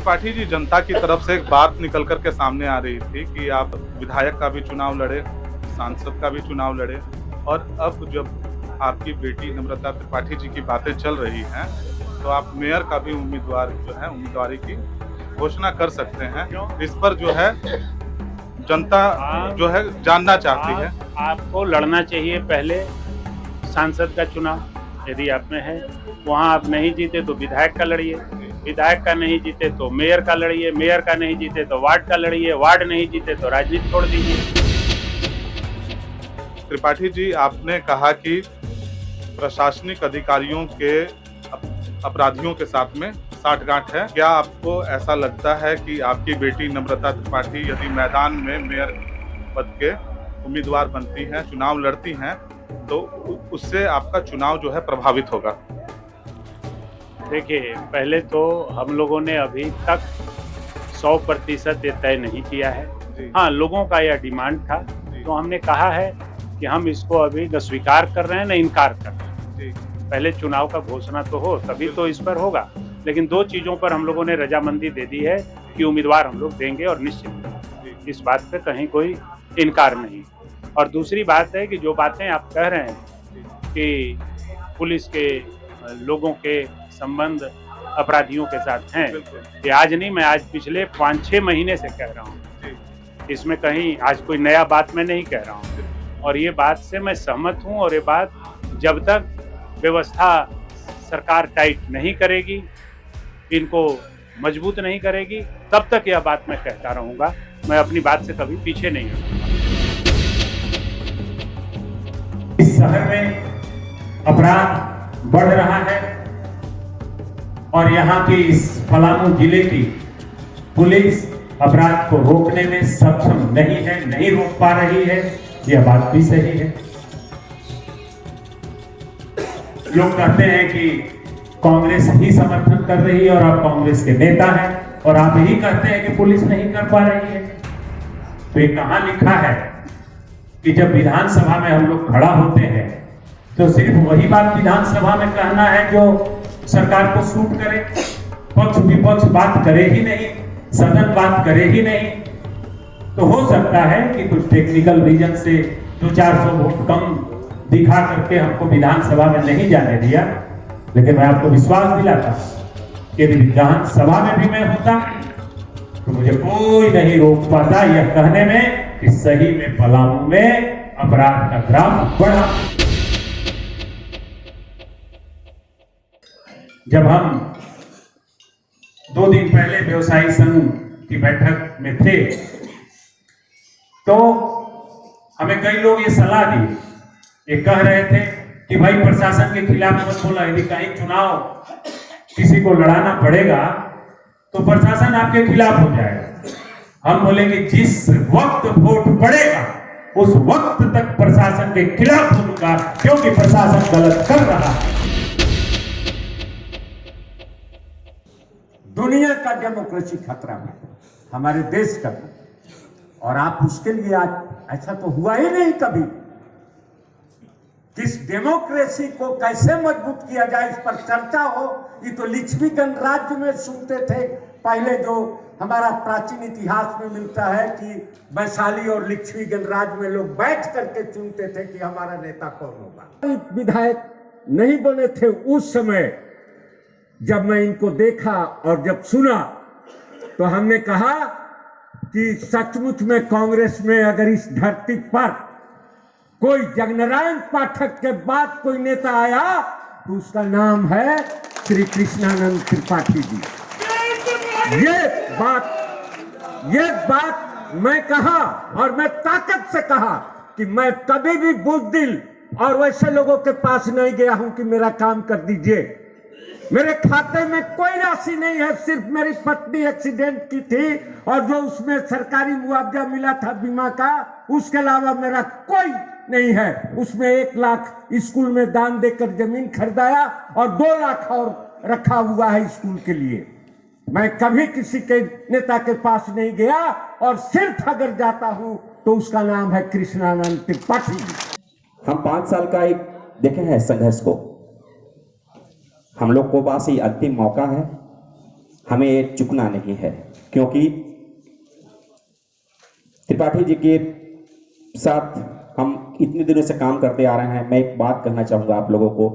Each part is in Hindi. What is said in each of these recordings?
त्रिपाठी जी, जनता की तरफ से एक बात निकल कर के सामने आ रही थी कि आप विधायक का भी चुनाव लड़े, सांसद का भी चुनाव लड़े, और अब जब आपकी बेटी नम्रता त्रिपाठी जी की बातें चल रही हैं, तो आप मेयर का भी उम्मीदवारी की घोषणा कर सकते हैं। इस पर जो है जनता जो है जानना चाहती है। आपको लड़ना चाहिए पहले सांसद का चुनाव, यदि आप में है। वहाँ आप नहीं जीते तो विधायक का लड़िए, विधायक का नहीं जीते तो मेयर का लड़िए, मेयर का नहीं जीते तो वार्ड का लड़िए, वार्ड नहीं जीते तो राजनीति छोड़ दीजिए। त्रिपाठी जी, आपने कहा कि प्रशासनिक अधिकारियों के अपराधियों के साथ में साठगांठ है। क्या आपको ऐसा लगता है कि आपकी बेटी नम्रता त्रिपाठी यदि मैदान में मेयर पद के उम्मीदवार बनती हैं, चुनाव लड़ती हैं, तो उससे आपका चुनाव जो है प्रभावित होगा? देखिए, पहले तो हम लोगों ने अभी तक 100% ये तय नहीं किया है। हाँ, लोगों का यह डिमांड था, तो हमने कहा है कि हम इसको अभी न स्वीकार कर रहे हैं न इनकार कर रहे हैं। पहले चुनाव का घोषणा तो हो, तभी तो इस पर होगा। लेकिन 2 चीजों पर हम लोगों ने रजामंदी दे दी है कि उम्मीदवार हम लोग देंगे, और निश्चित इस बात पे कहीं कोई इनकार नहीं। और दूसरी बात है कि जो बातें आप कह रहे हैं कि पुलिस के लोगों के संबंध अपराधियों के साथ हैं, ये आज नहीं, मैं आज पिछले 5-6 महीने से कह रहा हूँ। इसमें कहीं आज कोई नया बात मैं नहीं कह रहा हूँ, और ये बात से मैं सहमत हूँ। और ये बात जब तक व्यवस्था सरकार टाइट नहीं करेगी, इनको मजबूत नहीं करेगी, तब तक यह बात मैं कहता रहूंगा। मैं अपनी बात से कभी पीछे नहीं हटूंगा। इस शहर में अपराध बढ़ रहा है और यहाँ की इस पलामू जिले की पुलिस अपराध को रोकने में सक्षम नहीं है, नहीं रोक पा रही है। यह बात भी सही है। लोग कहते हैं कि कांग्रेस ही समर्थन कर रही है और आप कांग्रेस के नेता हैं, और आप ही कहते हैं कि पुलिस नहीं कर पा रही है। तो ये कहां लिखा है कि जब विधानसभा में हम लोग खड़ा होते हैं तो सिर्फ वही बात विधानसभा में कहना है जो सरकार को सूट करे, पक्ष विपक्ष बात करे ही नहीं, सदन बात करे ही नहीं। तो हो सकता है कि कुछ टेक्निकल रीजन से 200-400 वोट कम दिखा करके हमको विधानसभा में नहीं जाने दिया, लेकिन मैं आपको विश्वास दिलाता कि यदि विधानसभा में भी मैं होता तो मुझे कोई नहीं रोक पाता यह कहने में कि सही में पलामू में अपराध का ग्राफ बढ़ा। जब हम 2 दिन पहले व्यवसायी संघ की बैठक में थे तो हमें कई लोग ये सलाह दी, ये कह रहे थे कि भाई प्रशासन के खिलाफ मत बोला, यदि कहीं चुनाव किसी को लड़ाना पड़ेगा तो प्रशासन आपके खिलाफ हो जाएगा। हम बोले कि जिस वक्त वोट पड़ेगा उस वक्त तक प्रशासन के खिलाफ होगा, क्योंकि प्रशासन गलत कर रहा है। दुनिया का डेमोक्रेसी खतरा में, हमारे देश का, और आप उसके लिए आज ऐसा तो हुआ ही नहीं कभी। किस डेमोक्रेसी को कैसे मजबूत किया जाए, इस पर चर्चा हो। ये तो लिच्छवी गणराज्य में सुनते थे पहले, जो हमारा प्राचीन इतिहास में मिलता है कि वैशाली और लिच्छवी गणराज्य में लोग बैठ करके चुनते थे कि हमारा नेता कौन होगा। विधायक नहीं बने थे उस समय। जब मैं इनको देखा और जब सुना तो हमने कहा कि सचमुच में कांग्रेस में अगर इस धरती पर कोई जगनारायण पाठक के बाद कोई नेता आया तो उसका नाम है श्री कृष्णानंद त्रिपाठी जी। ये बात मैं कहा, और मैं ताकत से कहा कि मैं कभी भी बुज़दिल और वैसे लोगों के पास नहीं गया हूं कि मेरा काम कर दीजिए। मेरे खाते में कोई राशि नहीं है, सिर्फ मेरी पत्नी एक्सीडेंट की थी और जो उसमें सरकारी मुआवजा मिला था बीमा का, उसके अलावा मेरा कोई नहीं है। उसमें 1 लाख स्कूल में दान देकर जमीन खरीदाया और 2 लाख और रखा हुआ है स्कूल के लिए। मैं कभी किसी के नेता के पास नहीं गया, और सिर्फ अगर जाता हूं तो उसका नाम है कृष्णानंद त्रिपाठी। हम 5 साल का एक देखे हैं संघर्ष को। हम लोग को पास ही अंतिम मौका है। हमें चुकना नहीं है, क्योंकि त्रिपाठी जी के साथ हम इतने दिनों से काम करते आ रहे हैं। मैं एक बात कहना चाहूँगा आप लोगों को,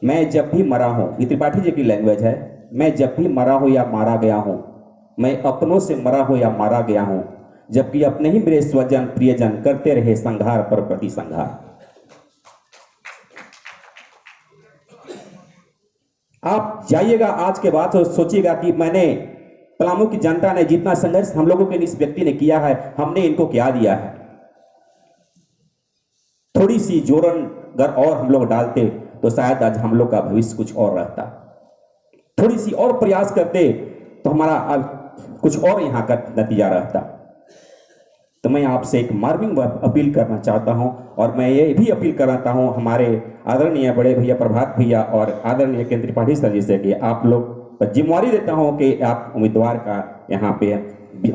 मैं जब भी मरा हूँ, ये त्रिपाठी जी की लैंग्वेज है, मैं जब भी मरा हूँ या मारा गया हूँ, मैं अपनों से मरा हूँ या मारा गया हूँ, जबकि अपने ही मेरे स्वजन प्रियजन करते रहे संघार पर प्रति संघार। आप जाइएगा आज के बाद और सोचिएगा कि मैंने पलामू की जनता ने जितना संघर्ष हम लोगों के लिए इस व्यक्ति ने किया है, हमने इनको क्या दिया है। थोड़ी सी जोरन अगर और हम लोग डालते तो शायद आज हम लोग का भविष्य कुछ और रहता। थोड़ी सी और प्रयास करते तो हमारा अब कुछ और यहाँ का नतीजा रहता। तो मैं आपसे एक मार्मिंग अपील करना चाहता हूं, और मैं ये भी अपील करता हूं हमारे आदरणीय बड़े भैया प्रभात भैया और आदरणीय केंद्र त्रिपाठी सर जी से कि आप लोग पर जिम्मेवारी देता हूं कि आप उम्मीदवार का यहाँ पे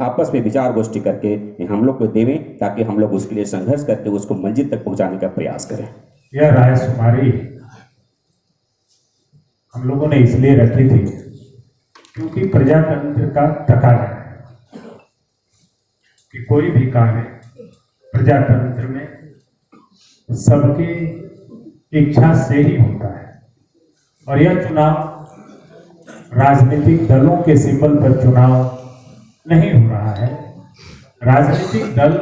आपस में विचार गोष्ठी करके हम लोग को देवें, ताकि हम लोग उसके लिए संघर्ष करके उसको मंजिल तक पहुंचाने का प्रयास करें। यह रायशुमारी हम लोगों ने इसलिए रखी थी क्योंकि प्रजातंत्र का तकाजा है कि कोई भी कार्य प्रजातंत्र में सबकी इच्छा से ही होता है, और यह चुनाव राजनीतिक दलों के सिंबल पर चुनाव नहीं हो रहा है। राजनीतिक दल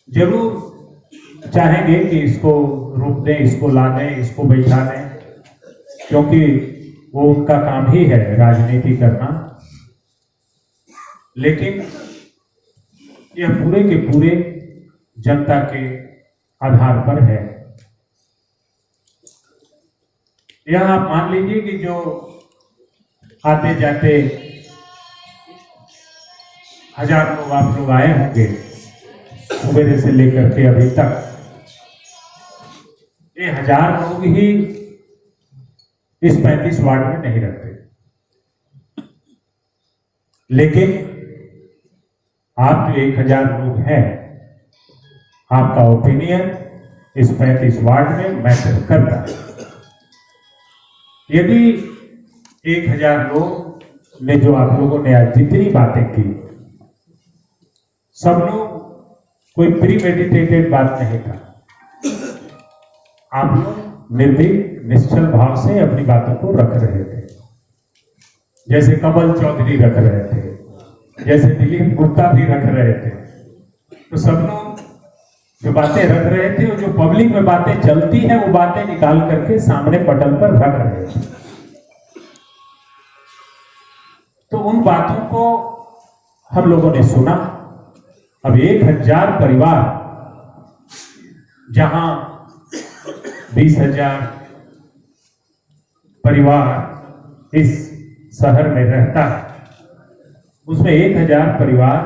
जरूर चाहेंगे कि इसको रोक दें, इसको ला दें, इसको बैठा दें, क्योंकि वो उनका काम ही है राजनीति करना। लेकिन यह पूरे के पूरे जनता के आधार पर है। यह आप मान लीजिए कि जो आते जाते हजार लोग आप लोग आए होंगे सुबह से लेकर के अभी तक, ये 1000 लोग ही इस 35 वार्ड में नहीं रहते। लेकिन आप जो 1000 लोग हैं, आपका ओपिनियन इस 35 वार्ड में मैटर करता है। यदि 1000 लोग ने जो आप लोगों ने आज जितनी बातें की, सब लोग कोई प्रीमेडिटेटेड बात नहीं था। आप लोग निर्भीक निश्चल भाव से अपनी बातों को रख रहे थे, जैसे कमल चौधरी रख रहे थे, जैसे दिलीप गुप्ता भी रख रहे थे। तो सब लोग जो बातें रख रहे थे, और जो पब्लिक में बातें चलती हैं, वो बातें निकाल करके सामने पटल पर रख रहे थे। तो उन बातों को हम लोगों ने सुना। अब 1000 परिवार, जहां 20,000 परिवार इस शहर में रहता है, उसमें 1000 परिवार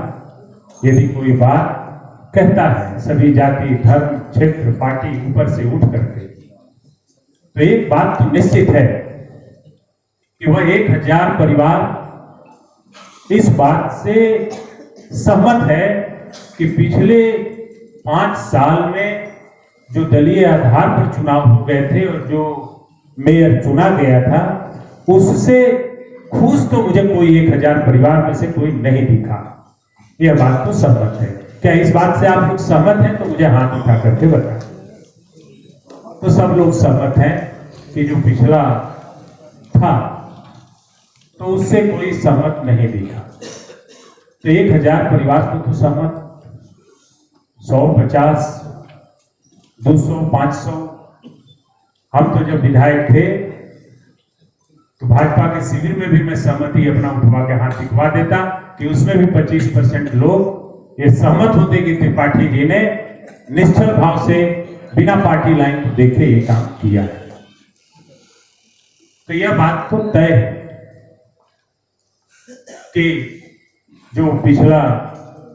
यदि कोई बात कहता है, सभी जाति धर्म क्षेत्र पार्टी ऊपर से उठ करके, तो एक बात तो निश्चित है कि वह 1000 परिवार इस बात से सहमत है कि पिछले 5 साल में जो दलीय आधार पर चुनाव हो गए थे और जो मेयर चुना गया था, उससे खुश तो मुझे कोई 1000 परिवार में से कोई नहीं दिखा। यह बात तो सहमत है। क्या इस बात से आप लोग सहमत हैं? तो मुझे हाथ उठा करके बताएं। तो सब लोग सहमत हैं कि जो पिछला था तो उससे कोई सहमत नहीं दिखा। तो 1000 परिवार तो सहमत, 100, 50, 200, 500। हम तो जब विधायक थे तो भाजपा के शिविर में भी मैं सहमति अपना उठवा के हाथ दिखवा देता कि उसमें भी 25% लोग ये सहमत होते कि त्रिपाठी जी ने निश्चल भाव से बिना पार्टी लाइन को देखे ये काम किया है। तो यह बात तो तय है कि जो पिछला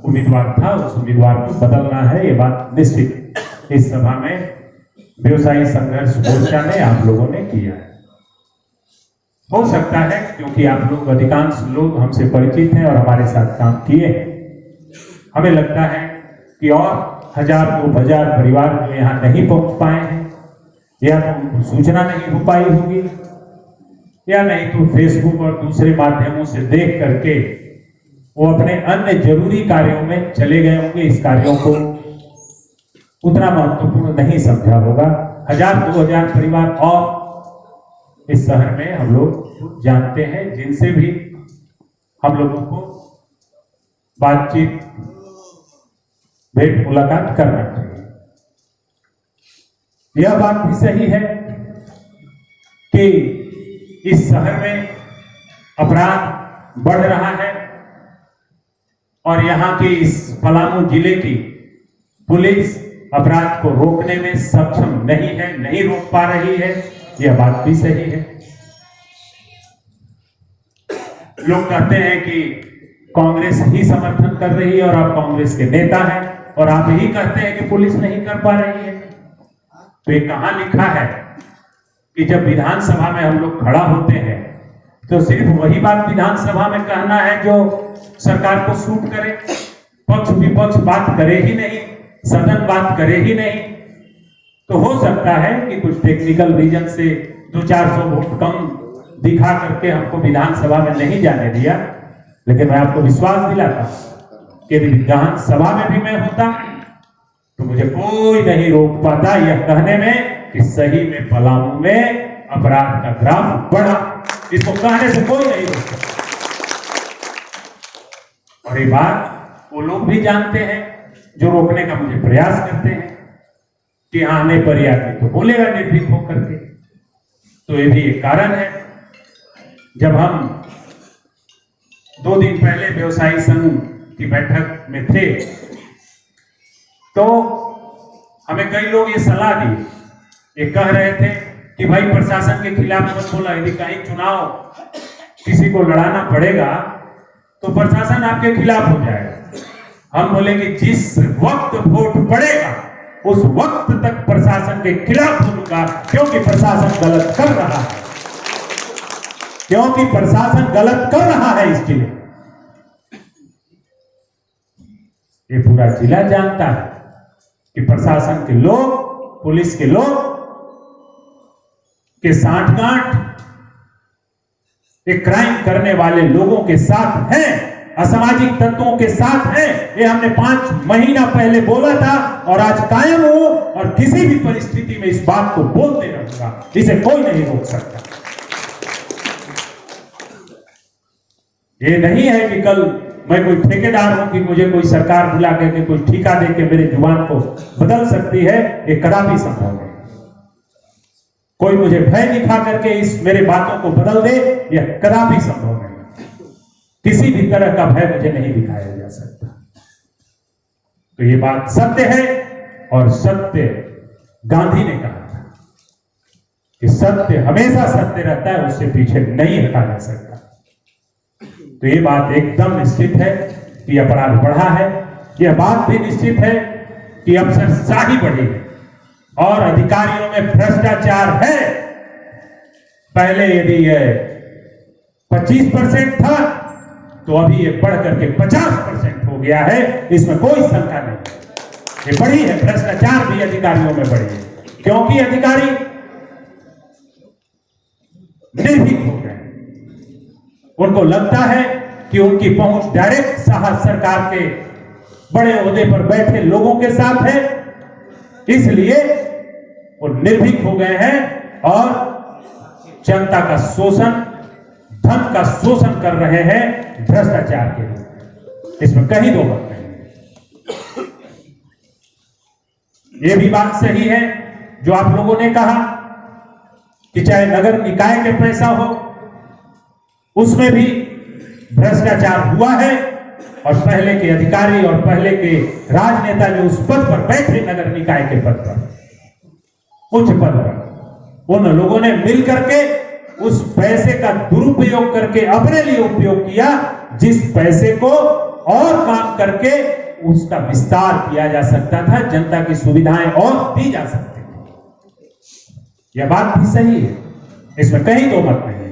उम्मीदवार था उस उम्मीदवार को बदलना है, ये बात निश्चित इस सभा में व्यवसायी संघर्ष मोर्चा ने आप लोगों ने किया है। हो सकता है क्योंकि आप लोग अधिकांश लोग हमसे परिचित हैं और हमारे साथ काम किए हैं, हमें लगता है कि और 1000-2000 परिवार जो यहाँ नहीं पहुंच पाए हैं या तो उनको सूचना नहीं हो पाई होगी या नहीं तो फेसबुक और दूसरे माध्यमों से देख करके वो अपने अन्य जरूरी कार्यों में चले गए होंगे। इस कार्यों को उतना महत्वपूर्ण नहीं समझा होगा। 1000-2000 परिवार और इस शहर में हम लोग जानते हैं, जिनसे भी हम लोगों को बातचीत भेंट मुलाकात करना चाहिए। यह बात भी सही है कि इस शहर में अपराध बढ़ रहा है और यहाँ की इस पलामू जिले की पुलिस अपराध को रोकने में सक्षम नहीं है, नहीं रोक पा रही है। यह बात भी सही है। लोग कहते हैं कि कांग्रेस ही समर्थन कर रही है और आप कांग्रेस के नेता हैं और आप ही कहते हैं कि पुलिस नहीं कर पा रही है। तो ये कहां लिखा है कि जब विधानसभा में हम लोग खड़ा होते हैं तो सिर्फ वही बात विधानसभा में कहना है जो सरकार को सूट करे, पक्ष विपक्ष बात करे ही नहीं, सदन बात करे ही नहीं। तो हो सकता है कि कुछ टेक्निकल रीजन से 200-400 वोट कम दिखा करके हमको विधानसभा में नहीं जाने दिया, लेकिन मैं आपको विश्वास दिलाता कि यदि विधानसभा में भी मैं होता तो मुझे कोई नहीं रोक पाता यह कहने में कि सही में पलामू में अपराध का ग्राफ बढ़ा। इसको कहने से कोई नहीं रोक सकता। और ये बात वो लोग भी जानते हैं जो रोकने का मुझे प्रयास करते हैं कि आने पर ही आदमी तो बोलेगा निर्भीक होकर के। तो ये भी एक कारण है। जब हम 2 दिन पहले व्यवसायी संघ की बैठक में थे तो हमें कई लोग ये सलाह दी, ये कह रहे थे कि भाई प्रशासन के खिलाफ मत बोला, यदि कहीं चुनाव किसी को लड़ाना पड़ेगा तो प्रशासन आपके खिलाफ हो जाएगा। हम बोले कि जिस वक्त वोट पड़ेगा उस वक्त तक प्रशासन के खिलाफ होगा, क्योंकि प्रशासन गलत कर रहा है, क्योंकि प्रशासन गलत कर रहा है इस जिले। ये पूरा जिला जानता है कि प्रशासन के लोग, पुलिस के लोग के सांठगांठ एक क्राइम करने वाले लोगों के साथ हैं, असामाजिक तत्वों के साथ हैं। ये हमने 5 महीना पहले बोला था और आज कायम हो और किसी भी परिस्थिति में इस बात को बोलते रहूंगा। इसे कोई नहीं रोक सकता। ये नहीं है कि कल मैं कोई ठेकेदार हूं कि मुझे कोई सरकार बुला के कोई ठेका दे के मेरे जुबान को बदल सकती है। ये कदापि संभव नहीं। कोई मुझे भय दिखा करके इस मेरे बातों को बदल दे, यह कदापि संभव नहीं। किसी भी तरह का भय मुझे नहीं दिखाया जा सकता। तो ये बात सत्य है और सत्य गांधी ने कहा था कि सत्य हमेशा सत्य रहता है, उससे पीछे नहीं हटा जा सकता। तो ये बात एकदम निश्चित है कि अपराध बढ़ा है। यह बात भी निश्चित है कि अफसरशाही बढ़ी है और अधिकारियों में भ्रष्टाचार है। पहले यदि यह 25% था तो अभी ये बढ़ करके 50% हो गया है। इसमें कोई शंका नहीं। ये बढ़ी है, भ्रष्टाचार भी अधिकारियों में बढ़ी है, क्योंकि अधिकारी निर्भीक हो गए। उनको लगता है कि उनकी पहुंच डायरेक्ट सरकार के बड़े ओहदे पर बैठे लोगों के साथ है, इसलिए वो निर्भीक हो गए हैं और जनता का शोषण, धन का शोषण कर रहे हैं भ्रष्टाचार के रूप। इसमें कहीं दो बात नहीं। ये भी बात सही है जो आप लोगों ने कहा कि चाहे नगर निकाय के पैसा हो उसमें भी भ्रष्टाचार हुआ है और पहले के अधिकारी और पहले के राजनेता जो उस पद पर बैठे, नगर निकाय के पद पर, उच्च पद पर, उन लोगों ने मिल करके उस पैसे का दुरुपयोग करके अपने लिए उपयोग किया, जिस पैसे को और काम करके उसका विस्तार किया जा सकता था, जनता की सुविधाएं और दी जा सकती थी। यह बात भी सही है, इसमें कहीं दो मत नहीं।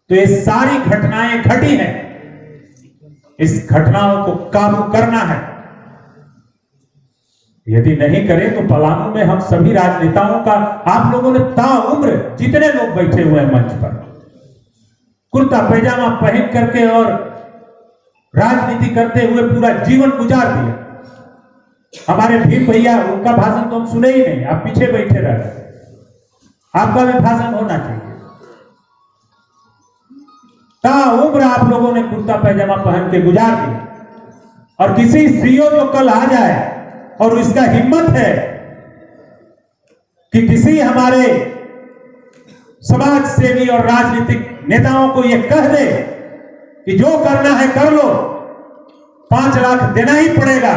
तो ये सारी घटनाएं घटी हैं, इस घटनाओं को काबू करना है। यदि नहीं करें तो पलामू में हम सभी राजनेताओं का, आप लोगों ने ताउम्र जितने लोग बैठे हुए हैं मंच पर, कुर्ता पैजामा पहन करके और राजनीति करते हुए पूरा जीवन गुजार दिया। हमारे भीम भैया, उनका भाषण तो हम सुने ही नहीं, आप पीछे बैठे रह गए। आपका भी भाषण होना चाहिए। ताउम्र आप लोगों ने कुर्ता पैजामा पहन के गुजार दिया, और किसी सीओ जो कल आ जाए और इसका हिम्मत है कि किसी हमारे समाज सेवी और राजनीतिक नेताओं को यह कह दे कि जो करना है कर लो, 5 लाख देना ही पड़ेगा,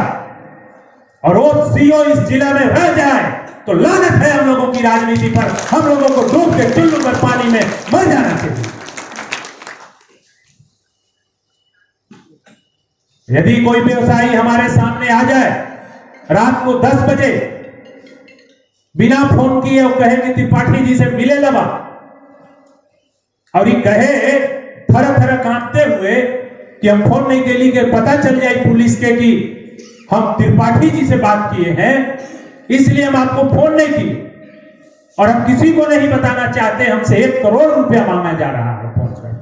और वो सीओ इस जिला में रह जाए, तो लानत है हम लोगों की राजनीति पर। हम लोगों को डूब के चुल्लू पर पानी में मर जाना चाहिए। यदि कोई व्यवसायी हमारे सामने आ जाए रात को 10 बजे बिना फोन किए, वो कहे कि त्रिपाठी जी से मिले लबा, और ये कहे थर थर कांपते हुए कि हम फोन नहीं के लिए, पता चल जाए पुलिस के कि हम त्रिपाठी जी से बात किए हैं, इसलिए हम आपको फोन नहीं किए, और हम किसी को नहीं बताना चाहते। हमसे 1 करोड़ रुपया मांगा जा रहा है फोन पर,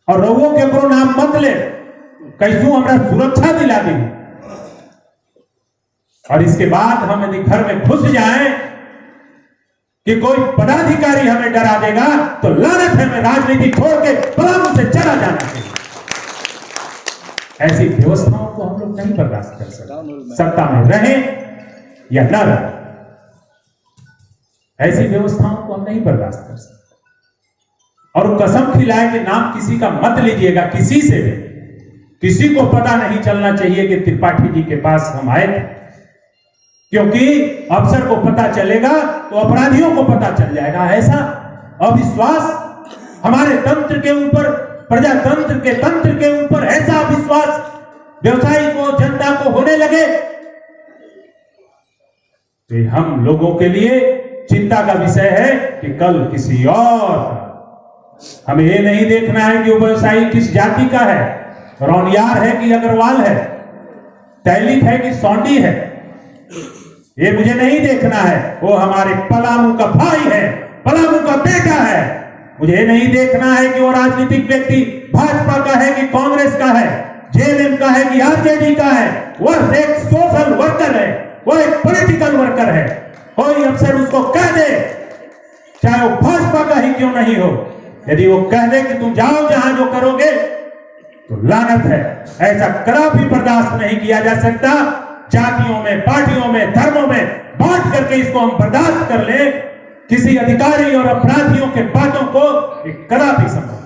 और रघुओं के करो नाम मत ले, कैसू हमारा सुरक्षा दिला दी। और इसके बाद हम यदि घर में घुस जाएं कि कोई पदाधिकारी हमें डरा देगा, तो लानत है, मैं राजनीति छोड़ के पलामू से चला जाना चाहिए। ऐसी व्यवस्थाओं को हम लोग नहीं बर्दाश्त कर सकते, सत्ता में रहे या न रहे, ऐसी व्यवस्थाओं को हम नहीं बर्दाश्त कर सकते। और कसम खिलाए कि नाम किसी का मत लीजिएगा, किसी से भी, किसी को पता नहीं चलना चाहिए कि त्रिपाठी जी के पास हम आए थे, क्योंकि अफसर को पता चलेगा तो अपराधियों को पता चल जाएगा। ऐसा अविश्वास हमारे तंत्र के ऊपर, प्रजातंत्र के तंत्र के ऊपर ऐसा अविश्वास व्यवसायी को, जनता को होने लगे, तो हम लोगों के लिए चिंता का विषय है कि कल किसी और, हमें ये नहीं देखना है कि वो व्यवसायी किस जाति का है, रौनियार है कि अग्रवाल है, तैलिक है कि सौंडी है, ये मुझे नहीं देखना है। वो हमारे पलामू का भाई है, पलामू का बेटा है। मुझे नहीं देखना है कि वो राजनीतिक व्यक्ति भाजपा का है कि कांग्रेस का है, जेएमएम का है कि आरजेडी का है। वह एक सोशल वर्कर है, वह एक पॉलिटिकल वर्कर है। कोई अफसर उसको कह दे, चाहे वो भाजपा का ही क्यों नहीं हो, यदि वो कह दे कि तुम जाओ जहां जो करोगे, तो लानत है। ऐसा कदापि बर्दाश्त नहीं किया जा सकता। जातियों में, पार्टियों में, धर्मों में बांट करके इसको हम बर्दाश्त कर ले, किसी अधिकारी और अपराधियों के बातों को कदापि संभव।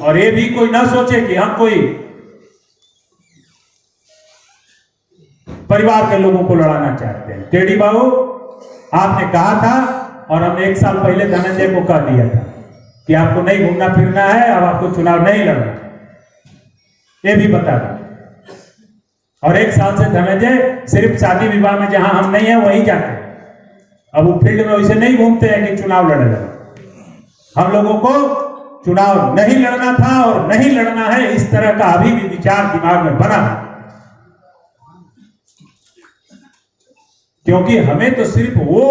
और ये भी कोई ना सोचे कि हम कोई परिवार के लोगों को लड़ाना चाहते हैं। केडी बाबू, आपने कहा था और हमने 1 साल पहले धनंजय को कह दिया था कि आपको नहीं घूमना फिरना है, अब आपको चुनाव नहीं लड़ना, ये भी बता दें। और 1 साल से धनंजय सिर्फ शादी विवाह में जहां हम नहीं है वहीं जाते हैं। अब वो फील्ड में वैसे नहीं घूमते हैं कि चुनाव लड़े लगे। हम लोगों को चुनाव नहीं लड़ना था और नहीं लड़ना है, इस तरह का अभी भी विचार दिमाग में बना है। क्योंकि हमें तो सिर्फ वो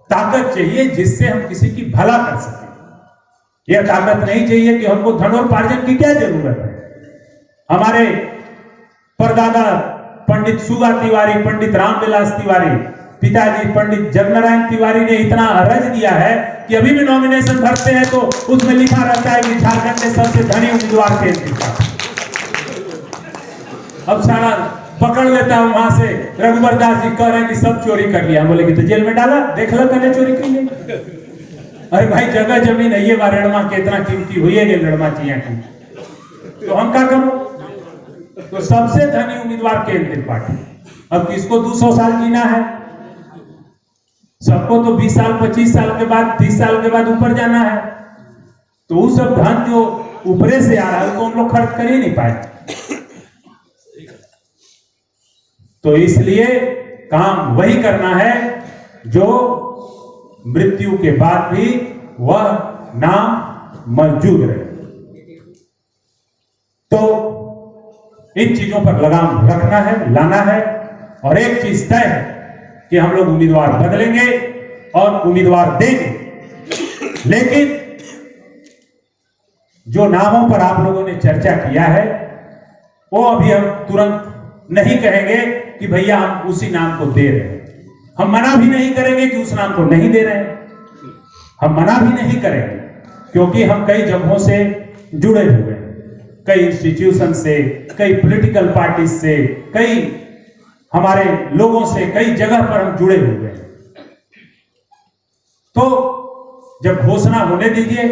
ताकत चाहिए जिससे हम किसी की भला कर सकें। यह ताकत नहीं चाहिए कि हमको धनोपार्जन की क्या जरूरत है। हमारे परदादा पंडित सुगा तिवारी, पंडित रामविलास तिवारी, पिताजी पंडित जगनारायण तिवारी ने इतना अर्ज दिया है कि अभी भी नॉमिनेशन भरते हैं तो उसमें लिखा रहता है कि झारखंड के सबसे धनी उम्मीदवार के इंतजार। अब सारा पकड़ लेता है वहां से, रघुवर दास जी कह रहे हैं कि सब चोरी कर लिया। बोले कि तो जेल में डाला, देख लो कहने चोरी की नहीं। अरे भाई, जगह जमीन है, ये लड़मा के इतना कीमती हुई है, लड़मा चिया की, तो हम क्या करो। तो सबसे धनी उम्मीदवार केंद्रीय पार्टी। अब किसको 200 साल जीना है? सबको तो 20 साल, 25 साल के बाद, 30 साल के बाद ऊपर जाना है। तो वो सब धन जो ऊपरे से आ रहा है तो हम लोग खर्च कर ही नहीं पाए। तो इसलिए काम वही करना है जो मृत्यु के बाद भी वह नाम मौजूद रहे। तो इन चीजों पर लगाम रखना है, लाना है। और एक चीज तय है कि हम लोग उम्मीदवार बदलेंगे और उम्मीदवार देंगे, लेकिन जो नामों पर आप लोगों ने चर्चा किया है वो अभी हम तुरंत नहीं कहेंगे कि भैया हम उसी नाम को दे रहे हैं। हम मना भी नहीं करेंगे कि उस नाम को नहीं दे रहे हैं, हम मना भी नहीं करेंगे, क्योंकि हम कई जगहों से जुड़े हुए हैं, कई इंस्टीट्यूशन से, कई पॉलिटिकल पार्टी से, कई हमारे लोगों से, कई जगह पर हम जुड़े हुए हैं। तो जब घोषणा होने दीजिए,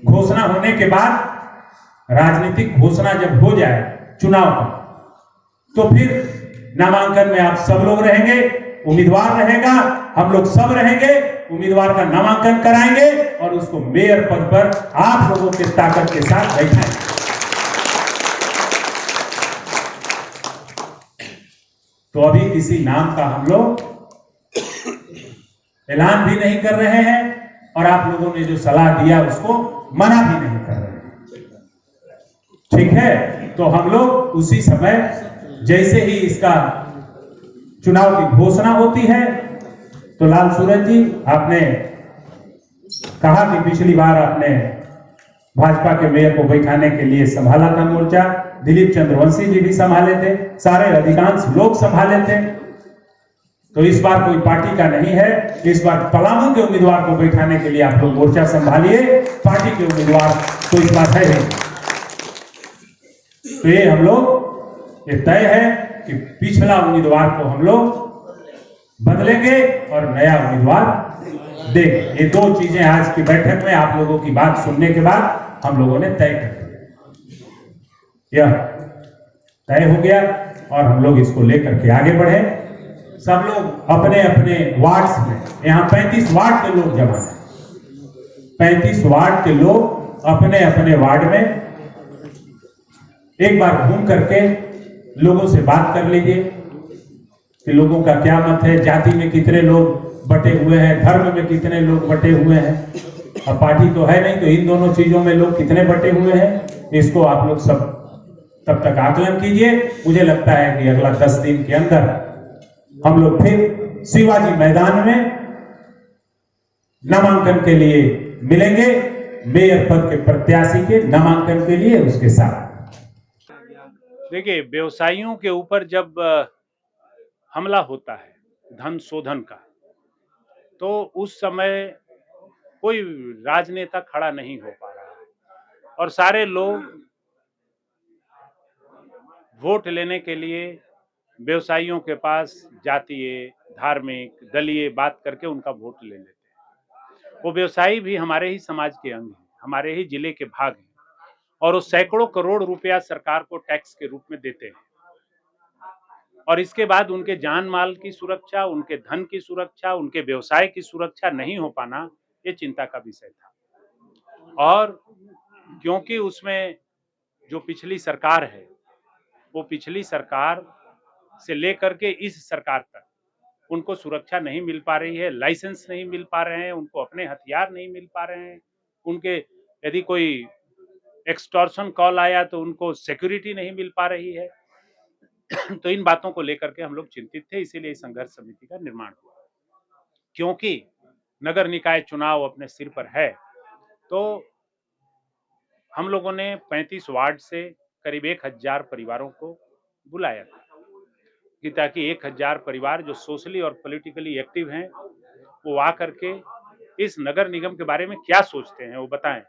घोषणा होने के बाद राजनीतिक घोषणा जब हो जाए चुनाव का, तो फिर नामांकन में आप सब लोग रहेंगे, उम्मीदवार रहेगा, हम लोग सब रहेंगे, उम्मीदवार का नामांकन कराएंगे और उसको मेयर पद पर आप लोगों के ताकत के साथ बैठाएंगे। तो अभी किसी नाम का हम लोग ऐलान भी नहीं कर रहे हैं और आप लोगों ने जो सलाह दिया उसको मना भी नहीं कर रहे हैं, ठीक है। तो हम लोग उसी समय जैसे ही इसका चुनाव की घोषणा होती है, तो लाल सूरज जी, आपने कहा कि पिछली बार आपने भाजपा के मेयर को बैठाने के लिए संभाला था मोर्चा, दिलीप चंद्रवंशी जी भी संभाले थे, सारे अधिकांश लोग संभाले थे। तो इस बार कोई पार्टी का नहीं है, इस बार पलामू के उम्मीदवार को बैठाने के लिए आप लोग मोर्चा संभालिए, पार्टी के उम्मीदवार तो इस बार है नहीं। तो ये हम लोग ये तय है कि पिछला उम्मीदवार को हम लोग बदलेंगे और नया उम्मीदवार देंगे। ये दो चीजें आज की बैठक में आप लोगों की बात सुनने के बाद हम लोगों ने तय कर दिया, यह तय हो गया और हम लोग इसको लेकर के आगे बढ़े। सब लोग अपने अपने वार्ड्स में, यहाँ 35 वार्ड के लोग जमा हैं, 35 वार्ड के लोग अपने अपने वार्ड में एक बार घूम करके लोगों से बात कर लीजिए कि लोगों का क्या मत है, जाति में कितने लोग बटे हुए हैं, धर्म में कितने लोग बटे हुए हैं। अब पार्टी तो है नहीं, तो इन दोनों चीजों में लोग कितने बटे हुए हैं, इसको आप लोग सब तब तक आकलन कीजिए। मुझे लगता है कि अगला 10 दिन के अंदर हम लोग फिर शिवाजी मैदान में नामांकन के लिए मिलेंगे, मेयर पद के प्रत्याशी के नामांकन के लिए उसके साथ। देखिए, व्यवसायियों के ऊपर जब हमला होता है धन शोधन का, तो उस समय कोई राजनेता खड़ा नहीं हो पा रहा है और सारे लोग वोट लेने के लिए व्यवसायियों के पास जातीय, धार्मिक, दलीय बात करके उनका वोट ले लेते हैं। वो व्यवसायी भी हमारे ही समाज के अंग हैं, हमारे ही जिले के भाग हैं और वो सैकड़ों करोड़ रुपया सरकार को टैक्स के रूप में देते हैं। और इसके बाद उनके जान माल की सुरक्षा, उनके धन की सुरक्षा, उनके व्यवसाय की सुरक्षा नहीं हो पाना, ये चिंता का विषय था। और क्योंकि उसमें जो पिछली सरकार है, वो पिछली सरकार से लेकर के इस सरकार तक उनको सुरक्षा नहीं मिल पा रही है, लाइसेंस नहीं मिल पा रहे हैं, उनको अपने हथियार नहीं मिल पा रहे हैं, उनके यदि कोई एक्सटॉर्शन कॉल आया तो उनको सिक्योरिटी नहीं मिल पा रही है। तो इन बातों को लेकर के हम लोग चिंतित थे, इसीलिए संघर्ष समिति का निर्माण हुआ। क्योंकि नगर निकाय चुनाव अपने सिर पर है, तो हम लोगों ने 35 वार्ड से करीब 1000 परिवारों को बुलाया था कि ताकि 1000 परिवार जो सोशली और पॉलिटिकली एक्टिव हैं, वो आकर के इस नगर निगम के बारे में क्या सोचते हैं वो बताएं।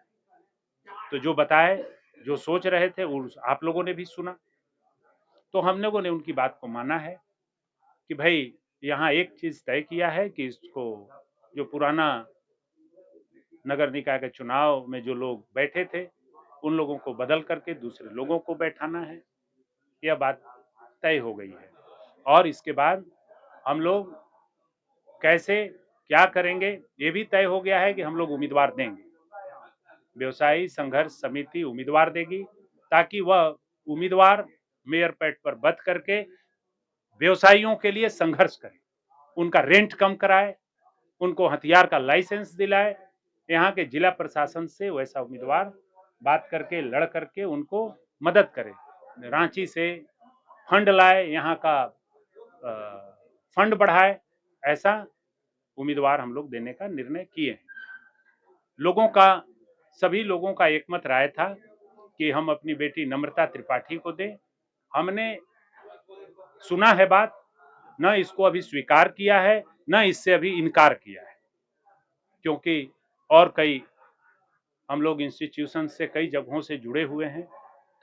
तो जो बताए, जो सोच रहे थे, वो आप लोगों ने भी सुना। तो हम लोगों ने उनकी बात को माना है कि भाई यहाँ एक चीज तय किया है कि इसको जो पुराना नगर निकाय के चुनाव में जो लोग बैठे थे उन लोगों को बदल करके दूसरे लोगों को बैठाना है, यह बात तय हो गई है। और इसके बाद हम लोग कैसे क्या करेंगे ये भी तय हो गया है कि हम लोग उम्मीदवार देंगे, व्यवसायी संघर्ष समिति उम्मीदवार देगी, ताकि वह उम्मीदवार मेयर पद पर बच करके व्यवसायियों के लिए संघर्ष करे, उनका रेंट कम कराए, उनको हथियार का लाइसेंस दिलाए। यहाँ के जिला प्रशासन से वैसा उम्मीदवार बात करके लड़ करके उनको मदद करे रांची से फंड लाए, यहाँ का फंड बढ़ाए, ऐसा उम्मीदवार हम लोग देने का निर्णय किए हैं। सभी लोगों का एकमत राय था कि हम अपनी बेटी नम्रता त्रिपाठी को दें। हमने सुना है बात, न इसको अभी स्वीकार किया है, न इससे अभी इनकार किया है, क्योंकि और कई हम लोग इंस्टीट्यूशन से कई जगहों से जुड़े हुए हैं,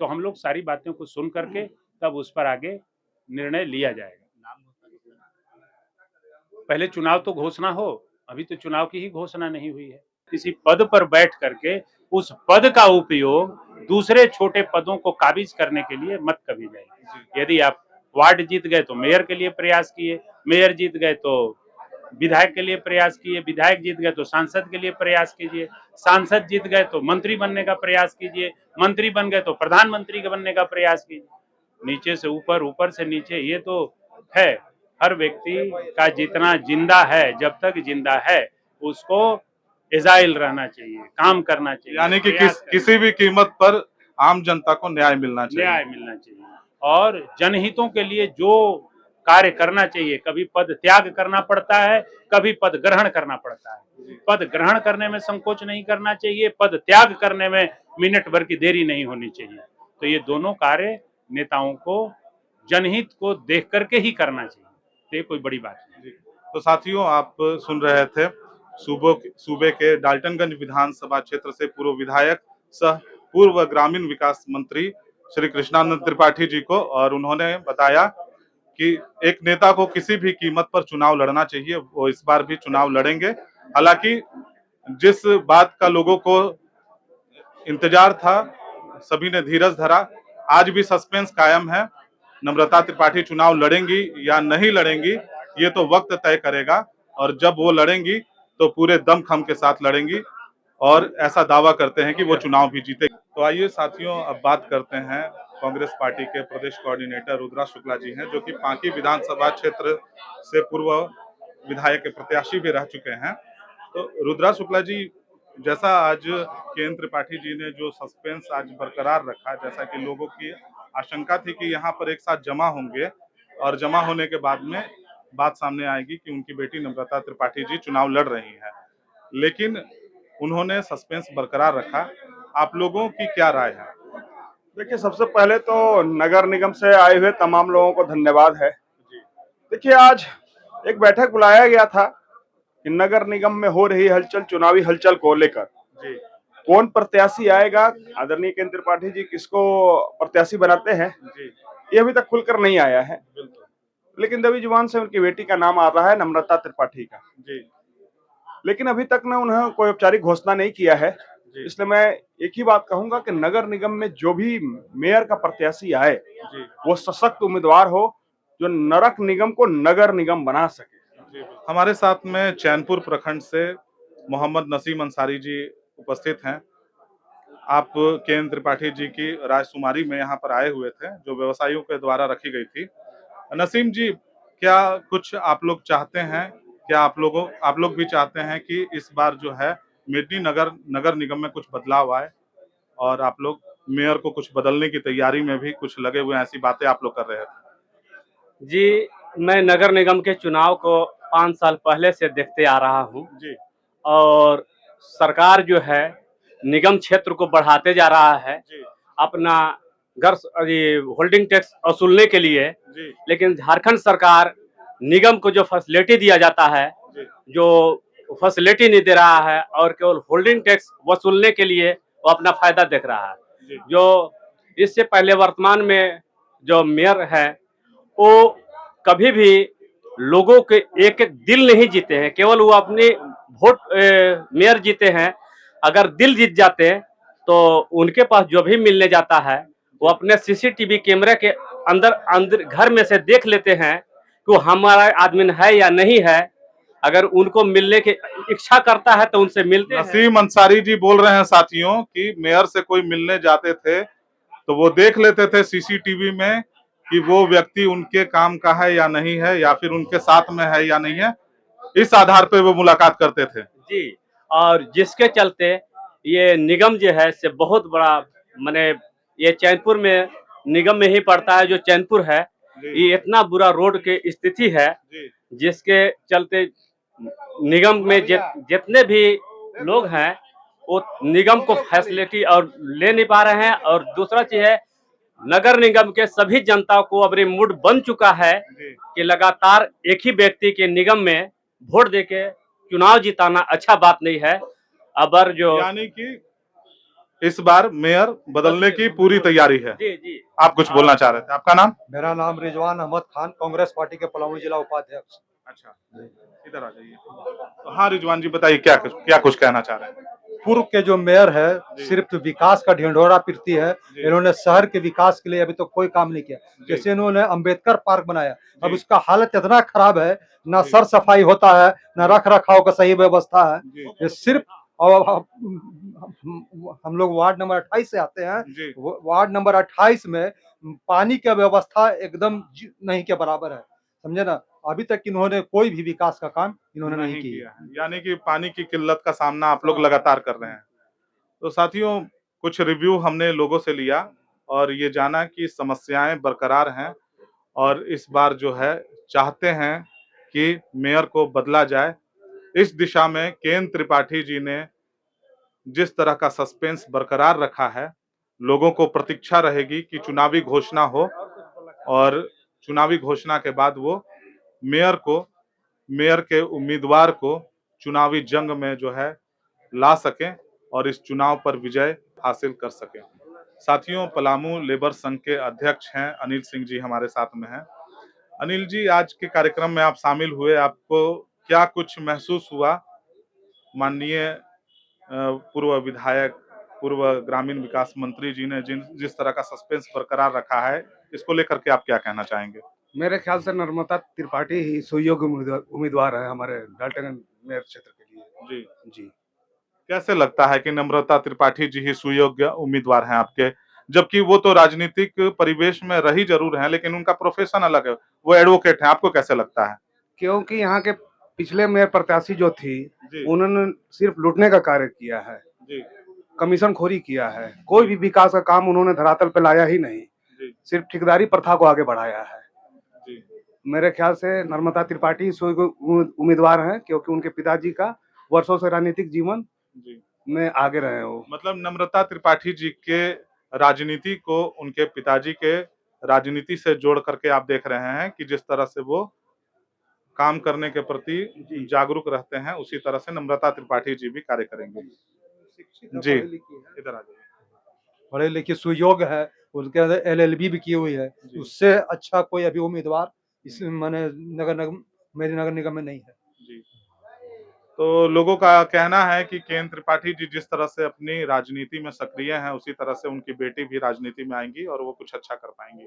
तो हम लोग सारी बातों को सुन करके तब उस पर आगे निर्णय लिया जाएगा। पहले चुनाव तो घोषणा हो, अभी तो चुनाव की ही घोषणा नहीं हुई है। किसी पद पर बैठ करके उस पद का उपयोग दूसरे छोटे पदों को काबिज करने के लिए मत कभी जाइए। यदि आप वार्ड जीत गए तो मेयर के लिए प्रयास किए, मेयर जीत गए तो विधायक के लिए प्रयास किए, विधायक जीत गए तो सांसद के लिए प्रयास कीजिए, सांसद जीत गए तो मंत्री बनने का प्रयास कीजिए, मंत्री बन गए तो प्रधानमंत्री बनने का प्रयास कीजिए। नीचे से ऊपर, ऊपर से नीचे, ये तो है। हर व्यक्ति का जितना जिंदा है, जब तक जिंदा है उसको एजाइल रहना चाहिए, काम करना चाहिए, यानी कि किसी भी कीमत पर आम जनता को न्याय मिलना चाहिए और जनहितों के लिए जो कार्य करना चाहिए। कभी पद त्याग करना पड़ता है, कभी पद ग्रहण करना पड़ता है। पद ग्रहण करने में संकोच नहीं करना चाहिए, पद त्याग करने में मिनट भर की देरी नहीं होनी चाहिए। तो ये दोनों कार्य नेताओं को जनहित को देख करके ही करना चाहिए, तो ये कोई बड़ी बात नहीं। तो साथियों, आप सुन रहे थे सूबे के डाल्टनगंज विधानसभा क्षेत्र से पूर्व विधायक सह पूर्व ग्रामीण विकास मंत्री श्री कृष्णानंद त्रिपाठी जी को, और उन्होंने बताया कि एक नेता को किसी भी कीमत पर चुनाव लड़ना चाहिए। वो इस बार भी चुनाव लड़ेंगे। हालांकि जिस बात का लोगों को इंतजार था, सभी ने धीरज धरा। आज भी सस्पेंस कायम है। नम्रता त्रिपाठी चुनाव लड़ेंगी या नहीं लड़ेंगी, ये तो वक्त तय करेगा, और जब वो लड़ेंगी तो पूरे दमखम के साथ लड़ेंगी, और ऐसा दावा करते हैं कि वो चुनाव भी जीतेगी। तो आइए साथियों, अब बात करते हैं कांग्रेस पार्टी के प्रदेश कोऑर्डिनेटर रुद्रा शुक्ला जी हैं, जो कि पांकी विधानसभा क्षेत्र से पूर्व विधायक के प्रत्याशी भी रह चुके हैं। तो रुद्रा शुक्ला जी, जैसा आज केएन त्रिपाठी जी ने जो सस्पेंस आज बरकरार रखा, जैसा कि लोगों की आशंका थी कि यहाँ पर एक साथ जमा होंगे और जमा होने के बाद में बात सामने आएगी कि उनकी बेटी नम्रता त्रिपाठी जी चुनाव लड़ रही हैं, लेकिन उन्होंने सस्पेंस बरकरार रखा। आप लोगों की क्या राय है? देखिए, सबसे पहले तो नगर निगम से आए हुए तमाम लोगों को धन्यवाद है। देखिए, आज एक बैठक बुलाया गया था कि नगर निगम में हो रही हलचल, चुनावी हलचल को लेकर कौन प्रत्याशी आएगा, आदरणीय केएन त्रिपाठी जी किसको प्रत्याशी बनाते हैं, ये अभी तक खुलकर नहीं आया है। लेकिन दबी जुबान से उनकी बेटी का नाम आ रहा है, नम्रता त्रिपाठी का। लेकिन अभी तक ने उन्हें कोई औपचारिक घोषणा नहीं किया है। इसलिए मैं एक ही बात कहूंगा कि नगर निगम में जो भी मेयर का प्रत्याशी आए, वो सशक्त उम्मीदवार हो, जो नरक निगम को नगर निगम बना सके। हमारे साथ में चैनपुर प्रखंड से मोहम्मद नसीम अंसारी जी उपस्थित हैं। आप केएन त्रिपाठी जी की राजकुमारी में यहाँ पर आए हुए थे, जो व्यवसायियों के द्वारा रखी गई थी। नसीम जी, क्या कुछ आप लोग चाहते हैं, क्या आप लोग भी चाहते हैं कि इस बार जो है नगर निगम में कुछ बदलाव आए, और आप लोग मेयर को कुछ बदलने की तैयारी में भी कुछ लगे हुए हैं, ऐसी बातें आप लोग कर रहे थे? जी, मैं नगर निगम के चुनाव को 5 साल पहले से देखते आ रहा हूँ जी। और सरकार जो है निगम क्षेत्र को बढ़ाते जा रहा है जी। अपना घर होल्डिंग टैक्स वसूलने के लिए। जी। लेकिन झारखंड सरकार निगम को जो फैसिलिटी दिया जाता है, जो फैसिलिटी नहीं दे रहा है और केवल होल्डिंग टैक्स वसूलने के लिए वो अपना फायदा देख रहा है। जो इससे पहले वर्तमान में जो मेयर है, वो कभी भी लोगों के एक एक दिल नहीं जीते हैं, केवल वो अपने वोट मेयर जीते हैं। अगर दिल जीत जाते तो उनके पास जो भी मिलने जाता है वो अपने सीसीटीवी कैमरे के अंदर घर में से देख लेते हैं कि हमारा आदमी है या नहीं है। अगर उनको मिलने की इच्छा करता है तो उनसे मिलते हैं। नसीम अंसारी जी बोल रहे हैं साथियों कि मेयर से कोई मिलने जाते थे तो वो देख लेते थे सीसीटीवी में कि वो व्यक्ति उनके काम का है या नहीं है, या फिर उनके साथ में है या नहीं है। इस आधार पे वो मुलाकात करते थे। जी, और जिसके चलते ये निगम जो है से बहुत बड़ा, माने ये चैनपुर में निगम में ही पड़ता है, जो चैनपुर है। ये इतना बुरा रोड की स्थिति है जिसके चलते निगम में जितने भी लोग हैं वो निगम को फैसिलिटी और ले नहीं पा रहे हैं। और दूसरा चीज है, नगर निगम के सभी जनता को अपनी मूड बन चुका है कि लगातार एक ही व्यक्ति के निगम में वोट देके चुनाव जिताना अच्छा बात नहीं है। अबर जो यानी कि इस बार मेयर बदलने की पूरी तैयारी है। जी जी आप कुछ बोलना चाह रहे थे, आपका नाम? मेरा नाम रिजवान अहमद खान, कांग्रेस पार्टी के पलामू जिला उपाध्यक्ष। अच्छा, इधर आ जाइए। तो हाँ रिजवान जी, बताइए क्या कुछ कहना चाह रहे हैं? पूर्व के जो मेयर है सिर्फ विकास का ढिंढोरा पीटती है। इन्होंने शहर के विकास के लिए अभी तो कोई काम नहीं किया। जैसे इन्होंने अंबेडकर पार्क बनाया, अब उसका हालत इतना खराब है, ना सर सफाई होता है, ना रख रखाव का सही व्यवस्था है। ये सिर्फ हम लोग वार्ड नंबर 28 से आते हैं। वार्ड नंबर 28 में पानी का व्यवस्था एकदम नहीं के बराबर है, समझे ना। अभी तक इन्होंने कोई भी विकास का काम इन्होंने नहीं किया है। यानी कि पानी की किल्लत का सामना आप लोग लगातार कर रहे हैं। तो साथियों, कुछ रिव्यू हमने लोगों से लिया और ये जाना कि समस्याएं बरकरार हैं और इस बार जो है चाहते हैं कि मेयर को बदला जाए। इस दिशा में केएन त्रिपाठी जी ने जिस तरह का सस्पेंस बरकरार रखा है, लोगों को प्रतीक्षा रहेगी कि चुनावी घोषणा हो और चुनावी घोषणा के बाद वो मेयर के उम्मीदवार को चुनावी जंग में जो है ला सकें और इस चुनाव पर विजय हासिल कर सकें। साथियों, पलामू लेबर संघ के अध्यक्ष हैं अनिल सिंह जी हमारे साथ में हैं। अनिल जी, आज के कार्यक्रम में आप शामिल हुए, आपको क्या कुछ महसूस हुआ? माननीय पूर्व विधायक, पूर्व ग्रामीण विकास मंत्री जी ने जिस तरह का सस्पेंस बरकरार रखा है, इसको लेकर के आप क्या कहना चाहेंगे? मेरे ख्याल से नर्मदा त्रिपाठी ही सुयोग्य उम्मीदवार है हमारे डाल्टनगंज मेयर क्षेत्र के लिए। जी। कैसे लगता है कि नम्रता त्रिपाठी जी ही सुयोग्य उम्मीदवार हैं आपके? जबकि वो तो राजनीतिक परिवेश में रही जरूर हैं, लेकिन उनका प्रोफेशन अलग है, वो एडवोकेट हैं। आपको कैसे लगता है? क्योंकि यहाँ के पिछले मेयर प्रत्याशी जो थी, उन्होंने सिर्फ लूटने का कार्य किया है, कमीशन खोरी किया है। कोई भी विकास का काम उन्होंने धरातल पे लाया ही नहीं, सिर्फ ठेकेदारी प्रथा को आगे बढ़ाया है। मेरे ख्याल से नर्मदा त्रिपाठी उम्मीदवार हैं, क्योंकि उनके पिताजी का वर्षों से राजनीतिक जीवन में आगे रहे हो। मतलब नम्रता त्रिपाठी जी के राजनीति को उनके पिताजी के राजनीति से जोड़ करके आप देख रहे हैं कि जिस तरह से वो काम करने के प्रति जागरूक रहते हैं, उसी तरह से नम्रता त्रिपाठी जी भी कार्य करेंगे। जी, इधर आ जाइए। पढ़े लिखे सुयोग्य है, उनके अंदर LLB भी की हुई है। उससे अच्छा कोई अभी उम्मीदवार इस माने मेरे नगर निगम में नहीं है। जी। तो लोगों का कहना है कि केएन त्रिपाठी जी जिस तरह से अपनी राजनीति में सक्रिय हैं, उसी तरह से उनकी बेटी भी राजनीति में आएंगी और वो कुछ अच्छा कर पाएंगी।